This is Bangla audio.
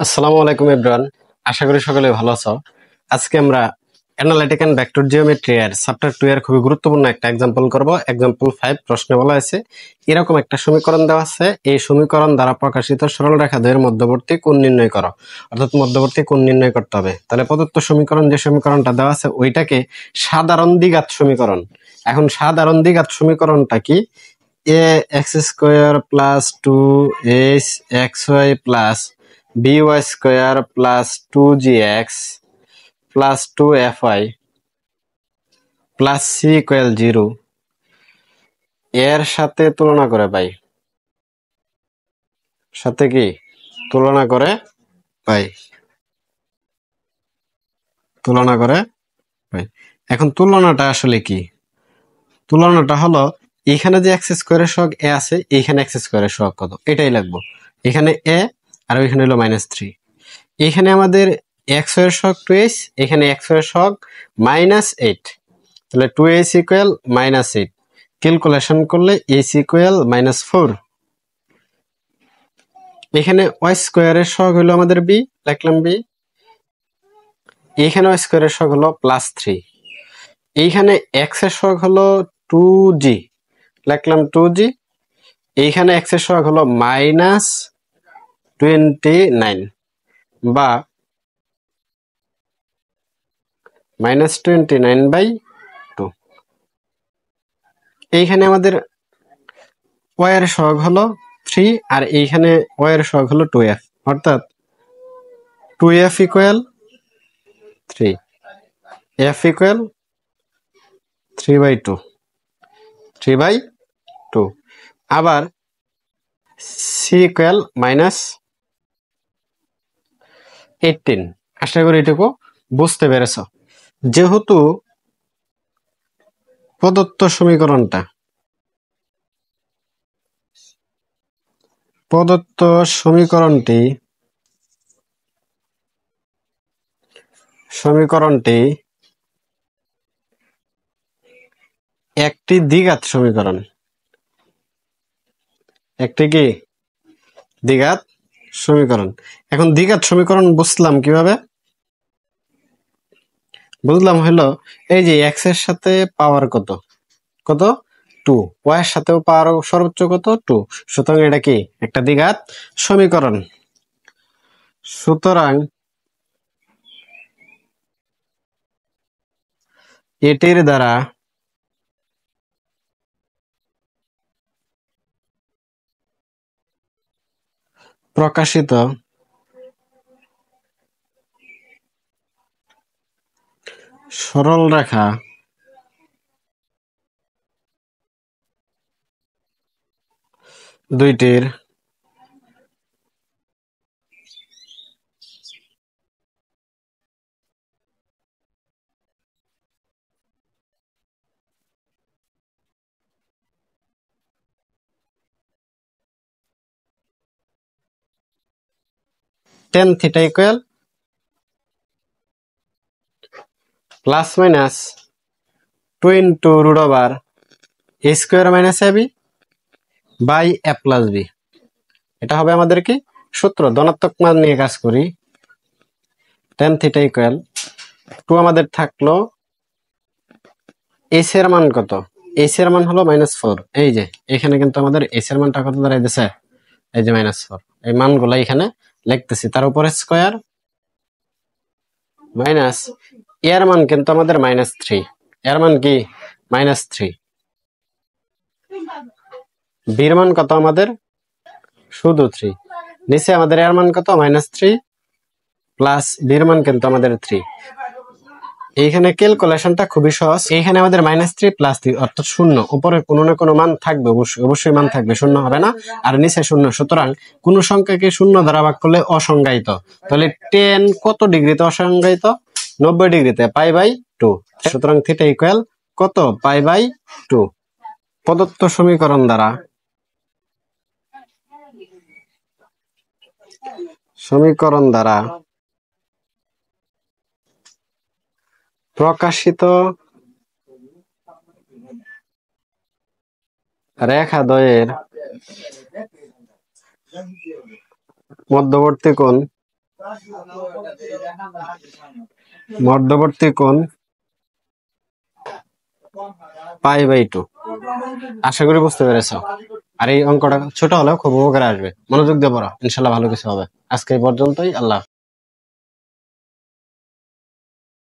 আসসালামু আলাইকুম এভরিওয়ান, আশা করি সকলে ভালো আছো। আজকে আমরা অ্যানালিটিক এন্ড ভেক্টর জিওমেট্রি এর চ্যাপ্টার 2 এর খুবই গুরুত্বপূর্ণ একটা एग्जांपल করব। एग्जांपल 5 প্রশ্নে বলা আছে এরকম একটা সমীকরণ দেওয়া আছে, এই সমীকরণ দ্বারা প্রকাশিত সরলরেখা দ্বয়ের মধ্যবর্তী কোণ নির্ণয় করো। অর্থাৎ মধ্যবর্তী কোণ নির্ণয় করতে হবে। তাহলে প্রদত্ত সমীকরণ যে সমীকরণটা দেওয়া আছে ওইটাকে সাধারণ দ্বিঘাত সমীকরণ। এখন সাধারণ দ্বিঘাত সমীকরণটা কি? a x square plus 2 xy plus by square plus 2gx plus 2fy plus c equal 0 এর সাথে তুলনা করে পাই। সাথে কি তুলনা করে পাই? তুলনা করে পাই। এখন তুলনাটা আসলে কি? তুলনাটা হলো এখানে যে এক্স স্কয়ারের সহগ এ আছে, এখানে এক্স স্কয়ারের সহগ কত এটাই লাগবো। এখানে এ আর ওইখানে হলো -3। এখানে আমাদের এক্স এর সহগ 2h, এখানে এক্স এর সহগ -8। তাহলে 2h ইকুয়াল -8। ক্যালকুলেশন করলে h ইকুয়াল -4। এখানে y স্কয়ারের সহগ হলো আমাদের b, লিখলাম b। এখানে y স্কয়ারের সহগ হলো +3। এইখানে x এর সহগ হলো 2g, লিখলাম 2g। এইখানে x এর সহগ হলো -29 বা -29/2। এইখানে আমাদের y এর সহগ হলো 3 আর এইখানে y এর সহগ হলো 2f, অর্থাৎ 2f ইকুয়াল 3, f ইকুয়াল 3/2, 3/2। আবার c ইকুয়াল -18। আশা করি এটুকু বুঝতে পেরেছ। যেহেতু প্রদত্ত সমীকরণটি একটি দ্বিঘাত সমীকরণ। একটি কি দ্বিঘাত সমীকরণ। এখন দ্বিঘাত সমীকরণ বুঝলাম কিভাবে? বুঝলাম হলো এই যে x এর সাথে পাওয়ার কত 2, y এর সাথেও পাওয়ার সর্বোচ্চ কত 2। সুতরাং এটা কি একটা দ্বিঘাত সমীকরণ। সুতরাং এটির দ্বারা প্রকাশিত সরলরেখা দুইটির tan theta equal +-2 into root over a square minus ab by a plus b। এটা হবে আমাদের কি সূত্র। ধনাত্মক মান নিয়ে কাজ করি। tan থিটা ইকুয়াল 2 আমাদের থাকলো, s এর মান কত? s এর মান হলো -4। এই যে এখানে কিন্তু আমাদের s এর মানটা কত দাঁড়াইতেছে? এই যে -4। এই মানগুলো এখানে লিখতেছি, তার উপরে স্কয়ার মাইনাস এর মান কিন্তু আমাদের -3। এর মান কি -3। বির মান কত আমাদের? শুধু 3। নিচে আমাদের এর মান কত? -3 প্লাস বির মান কিন্তু আমাদের 3। এইখানে ক্যালকুলেশনটা খুবই সহজ। এইখানে আমাদের -3 প্লাস 3 অর্থাৎ 0। উপরে কোনো না কোনো মান থাকবে, অবশ্যই মান থাকবে, শূন্য হবে না। আর নিচে 0। সুতরাং কোন সংখ্যাকে 0 দ্বারা ভাগ করলে অসংজ্ঞায়িত। তাহলে 10 কত ডিগ্রিতে অসংজ্ঞায়িত? 90 ডিগ্রিতে, π/2। সুতরাং থিটা ইকুয়াল কত? π/2। প্রদত্ত সমীকরণ দ্বারা প্রকাশিত রেখাদ্বয়ের মধ্যবর্তী কোণ মধ্যবর্তী কোণ π/2। আশা করি বুঝতে পেরেছো। আর এই অঙ্কটা ছোট হলেও খুব উপকারে আসবে। মনোযোগ দিয়ে পড়ো, ইনশাল্লাহ ভালো কিছু হবে। আজকে এই পর্যন্তই। আল্লাহ হাফেজ।